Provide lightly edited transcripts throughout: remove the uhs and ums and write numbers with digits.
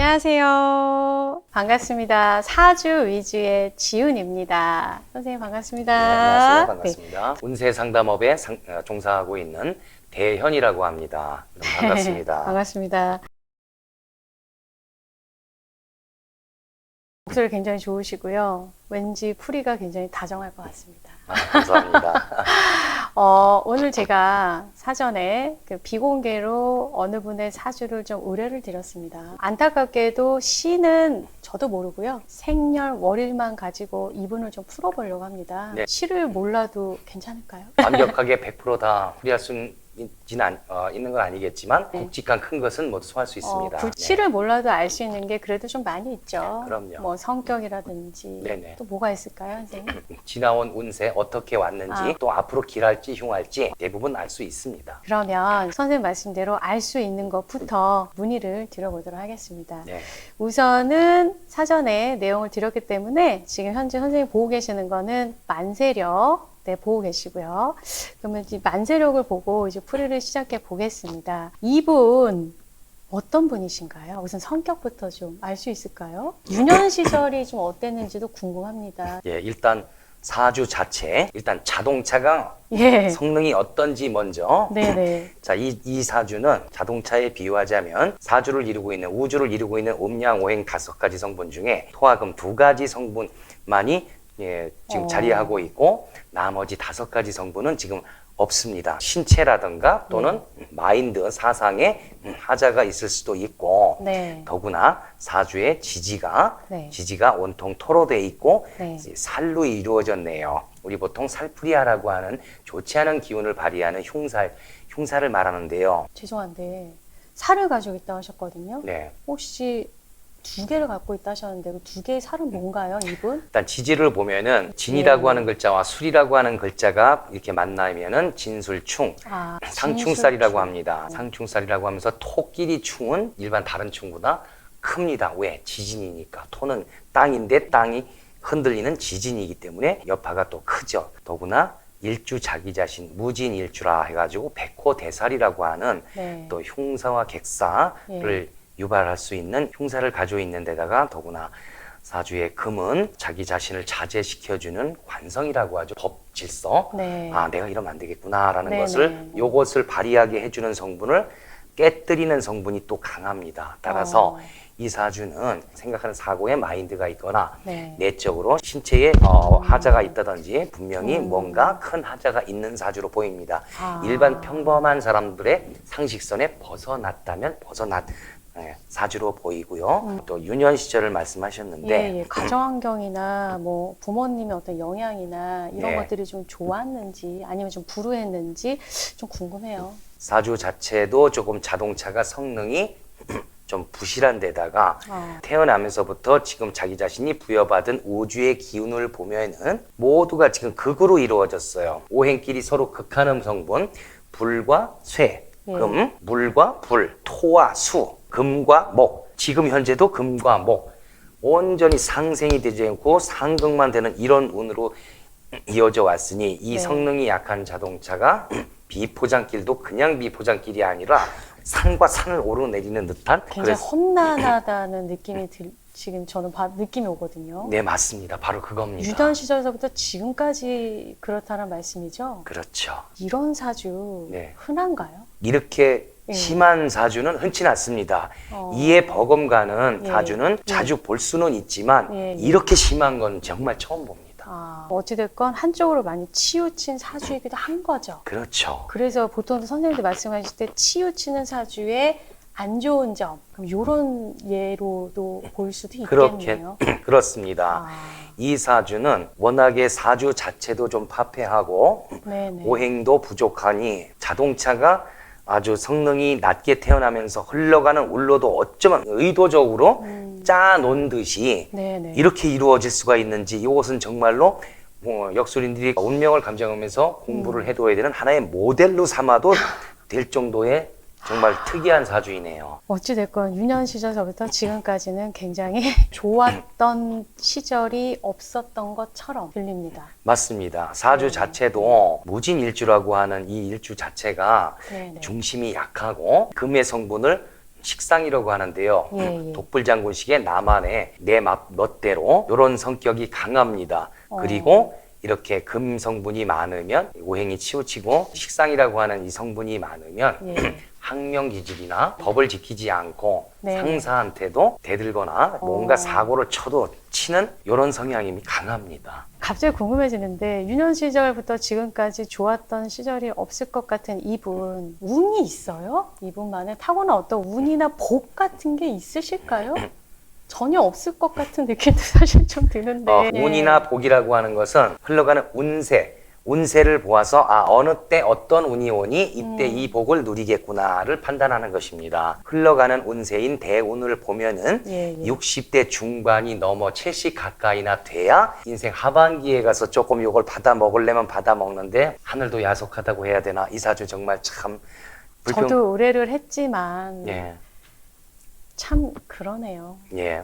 안녕하세요. 반갑습니다. 사주 위주의 지훈입니다. 선생님 반갑습니다. 네, 안녕하세요. 반갑습니다. 운세 상담업에 종사하고 있는 대현이라고 합니다. 반갑습니다. 반갑습니다. 목소리 굉장히 좋으시고요. 왠지 풀이가 굉장히 다정할 것 같습니다. 감사합니다. 오늘 제가 사전에 비공개로 어느 분의 사주를 좀 의뢰를 드렸습니다. 안타깝게도 시는 저도 모르고요. 생년월일만 가지고 이분을 좀 풀어보려고 합니다. 네. 시를 몰라도 괜찮을까요? 완벽하게 100%다 풀이할 수 있는 건 아니겠지만 굵직한 큰 것은 모두 소화할 수 있습니다. 시를 몰라도 알 수 있는 게 그래도 좀 많이 있죠. 그럼요. 뭐 성격이라든지 네네. 또 뭐가 있을까요, 선생님? 지나온 운세 어떻게 왔는지 또 앞으로 길할지 흉할지 대부분 알 수 있습니다. 그러면 선생님 말씀대로 알 수 있는 것부터 문의를 드려보도록 하겠습니다. 네. 우선은 사전에 내용을 드렸기 때문에 지금 현재 선생님이 보고 계시는 거는 만세력 보고 계시고요. 그러면 이제 만세력을 보고 이제 풀이를 시작해 보겠습니다. 이분 어떤 분이신가요? 우선 성격부터 좀 알 수 있을까요? 유년 시절이 좀 어땠는지도 궁금합니다. 예, 일단 사주 자체, 일단 자동차가 예. 성능이 어떤지 먼저. 네네. 자, 이 사주는 자동차에 비유하자면 사주를 이루고 있는, 우주를 이루고 있는 음양오행 5가지 성분 중에 토화금 2가지 성분만이 지금 자리하고 있고 나머지 5가지 성분은 지금 없습니다. 신체라든가 또는 마인드, 사상에 하자가 있을 수도 있고 네. 더구나 사주의 지지가 온통 토로 돼 있고 살로 이루어졌네요. 우리 보통 살풀이하라고 하는 좋지 않은 기운을 발휘하는 흉사를 말하는데요. 죄송한데 살을 가지고 있다 하셨거든요. 네. 혹시 2개를 갖고 있다 하셨는데 그 2개의 살은 뭔가요, 이분? 일단 지지를 보면은 진이라고 하는 글자와 술이라고 하는 글자가 이렇게 만나면은 진술충, 상충살이라고 합니다. 상충살이라고 하면서 토끼리 충은 일반 다른 충보다 큽니다. 왜? 지진이니까. 토는 땅인데 땅이 흔들리는 지진이기 때문에 여파가 또 크죠. 더구나 일주 자기 자신 무진일주라 해가지고 백호대살이라고 하는 또 흉사와 객사를 유발할 수 있는 흉사를 가지고 있는 데다가 더구나 사주의 금은 자기 자신을 자제시켜주는 관성이라고 하죠. 법 질서. 내가 이러면 안 되겠구나라는 것을 요것을 발휘하게 해주는 성분을 깨뜨리는 성분이 또 강합니다. 따라서 이 사주는 생각하는 사고에 마인드가 있거나 내적으로 신체에 하자가 있다든지 분명히 뭔가 큰 하자가 있는 사주로 보입니다. 일반 평범한 사람들의 상식선에 벗어났다면 사주로 보이고요. 또 유년 시절을 말씀하셨는데 가정환경이나 뭐 부모님의 어떤 영향이나 이런 것들이 좀 좋았는지 아니면 좀 불우했는지 좀 궁금해요. 사주 자체도 조금 자동차가 성능이 좀 부실한 데다가 태어나면서부터 지금 자기 자신이 부여받은 우주의 기운을 보면은 모두가 지금 극으로 이루어졌어요. 오행끼리 서로 극하는 성분, 불과 쇠, 금, 물과 불, 토와 수, 금과 목, 지금 현재도 금과 목, 온전히 상생이 되지 않고 상극만 되는 이런 운으로 이어져 왔으니 이 성능이 약한 자동차가 비포장길도 그냥 비포장길이 아니라 산과 산을 오르내리는 듯한 굉장히 험난하다는 느낌이 지금 저는 느낌이 오거든요. 네, 맞습니다. 바로 그겁니다. 유년 시절서부터 지금까지 그렇다는 말씀이죠? 그렇죠. 이런 사주 흔한가요? 이렇게 심한 사주는 흔치 않습니다. 이에 버금가는 사주는 자주 볼 수는 있지만 이렇게 심한 건 정말 처음 봅니다. 어찌됐건 한쪽으로 많이 치우친 사주이기도 한 거죠. 그렇죠. 그래서 보통 선생님들 말씀하실 때 치우치는 사주의 안 좋은 점, 그럼 이런 예로도 볼 수도 있겠네요. 그렇습니다. 이 사주는 워낙에 사주 자체도 좀 파폐하고 오행도 부족하니 자동차가 아주 성능이 낮게 태어나면서 흘러가는 울로도 어쩌면 의도적으로 짜놓은 듯이 이렇게 이루어질 수가 있는지 이것은 정말로 역술인들이 운명을 감정하면서 공부를 해둬야 되는 하나의 모델로 삼아도 될 정도의 정말 특이한 사주이네요. 어찌됐건 유년 시절서부터 지금까지는 굉장히 좋았던 시절이 없었던 것처럼 들립니다. 맞습니다. 사주 자체도 무진일주라고 하는 이 일주 자체가 중심이 약하고 금의 성분을 식상이라고 하는데요. 예, 예. 독불장군식의 나만의 내 멋대로 이런 성격이 강합니다. 그리고 이렇게 금 성분이 많으면 오행이 치우치고 식상이라고 하는 이 성분이 많으면 예. 학명 기질이나 법을 지키지 않고 네. 상사한테도 대들거나 뭔가 사고를 치는 이런 성향이 강합니다. 갑자기 궁금해지는데 유년 시절부터 지금까지 좋았던 시절이 없을 것 같은 이분 운이 있어요? 이분만의 타고난 어떤 운이나 복 같은 게 있으실까요? 전혀 없을 것 같은 느낌도 사실 좀 드는데 운이나 복이라고 하는 것은 흘러가는 운세를 보아서 어느 때 어떤 운이 오니 이때 이 복을 누리겠구나를 판단하는 것입니다. 흘러가는 운세인 대운을 보면은 예, 예. 60대 중반이 넘어 70 가까이나 돼야 인생 하반기에 가서 조금 이걸 받아 먹으려면 받아 먹는데 하늘도 야속하다고 해야 되나 이 사주 정말 참 저도 의뢰를 했지만 예. 참 그러네요. 예.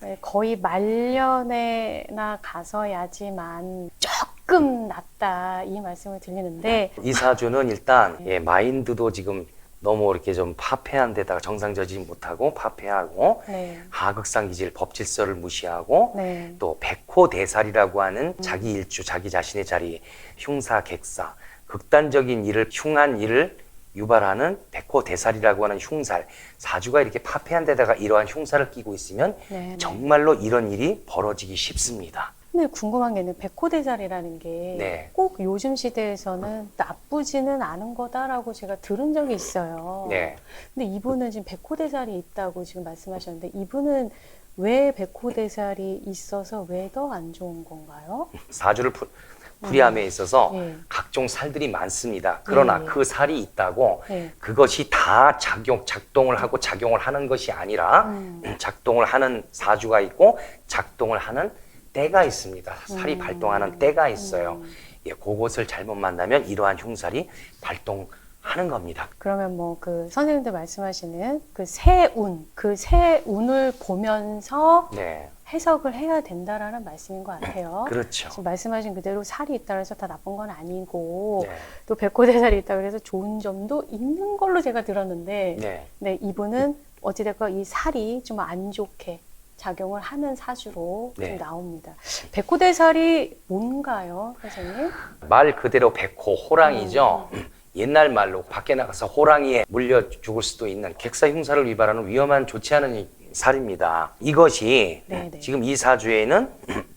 네, 거의 말년에나 가서야지만 조금 낫다 이 말씀을 드리는데 이 사주는 일단 마인드도 지금 너무 이렇게 좀 파폐한 데다가 정상적이지 못하고 파폐하고 네, 하극상 기질 법질서를 무시하고 네, 또 백호대살이라고 하는 자기 일주 자기 자신의 자리 흉사 객사 극단적인 일을 흉한 일을 유발하는 백호대살이라고 하는 흉살 사주가 이렇게 파폐한 데다가 이러한 흉살을 끼고 있으면 네, 네. 정말로 이런 일이 벌어지기 쉽습니다. 근데 궁금한 게 있는 백호대살이라는 게 꼭 네. 요즘 시대에서는 나쁘지는 않은 거다라고 제가 들은 적이 있어요. 네. 근데 이분은 지금 백호대살이 있다고 지금 말씀하셨는데 이분은 왜 백호대살이 있어서 왜 더 안 좋은 건가요? 사주를 풀이함에 있어서 예. 각종 살들이 많습니다. 그러나 예. 그 살이 있다고 예. 그것이 다 작동을 하고 작용을 하는 것이 아니라 작동을 하는 사주가 있고 작동을 하는 때가 있습니다. 살이 발동하는 때가 있어요. 예, 그것을 잘못 만나면 이러한 흉살이 발동하는 겁니다. 그러면 뭐 그 선생님들 말씀하시는 그 새 운을 보면서 네, 해석을 해야 된다라는 말씀인 것 같아요. 그렇죠. 지금 말씀하신 그대로 살이 있다 그래서 다 나쁜 건 아니고 네, 또 백호대살이 있다 그래서 좋은 점도 있는 걸로 제가 들었는데 네. 네, 이분은 어찌됐건 이 살이 좀 안 좋게 작용을 하는 사주로 네. 좀 나옵니다. 백호대살이 뭔가요, 선생님? 말 그대로 백호, 호랑이죠. 옛날 말로 밖에 나가서 호랑이에 물려 죽을 수도 있는 객사 흉사를 유발하는 위험한 좋지 않은 살입니다. 이것이 네네. 지금 이 사주에는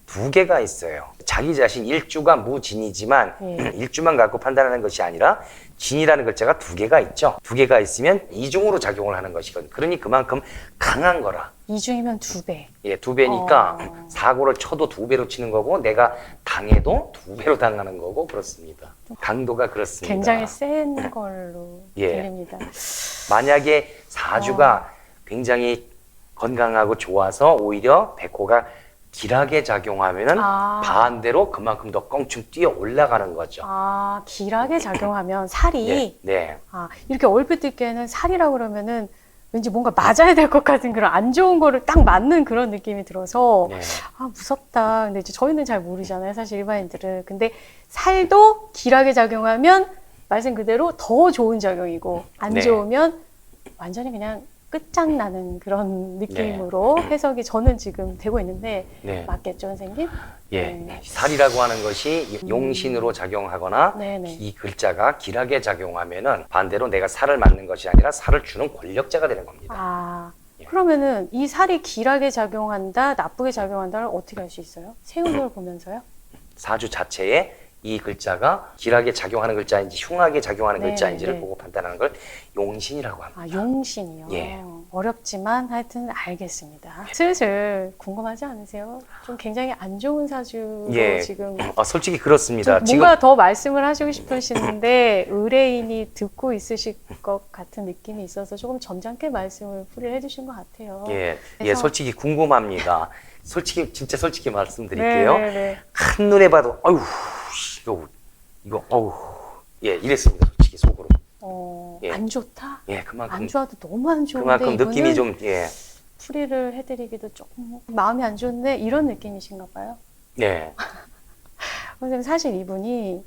두 개가 있어요. 자기 자신 일주가 무진이지만 네. 일주만 갖고 판단하는 것이 아니라 진이라는 글자가 두 개가 있죠. 두 개가 있으면 이중으로 작용을 하는 것이거든요. 그러니 그만큼 강한 거라. 이중이면 2배. 예, 두 배니까 사고를 쳐도 두 배로 치는 거고 내가 당해도 두 배로 당하는 거고 그렇습니다. 강도가 그렇습니다. 굉장히 센 걸로 예. 들립니다. 만약에 사주가 굉장히 건강하고 좋아서 오히려 백호가 길하게 작용하면은 반대로 그만큼 더 껑충 뛰어 올라가는 거죠. 길하게 작용하면 살이 네. 이렇게 얼핏 듣기에는 살이라고 그러면은 왠지 뭔가 맞아야 될 것 같은 그런 안 좋은 거를 딱 맞는 그런 느낌이 들어서 네. 무섭다. 근데 이제 저희는 잘 모르잖아요. 사실 일반인들은. 근데 살도 길하게 작용하면 말씀 그대로 더 좋은 작용이고 안 네. 좋으면 완전히 그냥 끝장나는 그런 느낌으로 해석이 저는 지금 되고 있는데 네. 맞겠죠, 선생님? 예, 네. 살이라고 하는 것이 용신으로 작용하거나 네네. 이 글자가 길하게 작용하면은 반대로 내가 살을 맞는 것이 아니라 살을 주는 권력자가 되는 겁니다. 그러면은 이 살이 길하게 작용한다, 나쁘게 작용한다를 어떻게 알 수 있어요? 세운을 보면서요? 사주 자체에 이 글자가 길하게 작용하는 글자인지 흉하게 작용하는 네, 글자인지를 네. 보고 판단하는 걸 용신이라고 합니다. 용신이요. 예. 어렵지만 하여튼 알겠습니다. 슬슬 궁금하지 않으세요? 좀 굉장히 안 좋은 사주로 예. 지금 솔직히 그렇습니다. 좀 뭔가 더 말씀을 하시고 싶으시는데 의뢰인이 듣고 있으실 것 같은 느낌이 있어서 조금 점잖게 말씀을 풀이를 해주신 것 같아요. 그래서... 솔직히 궁금합니다. 진짜 솔직히 말씀드릴게요. 네네네. 한눈에 봐도 어휴 이거 어우 이랬습니다. 솔직히 속으로. 예. 안 좋다? 그만큼 안 좋아도 너무 안 좋은데 그만큼 느낌이 좀 풀이를 해드리기도 조금 마음이 안 좋은데 이런 느낌이신가 봐요. 네. 선생님 사실 이분이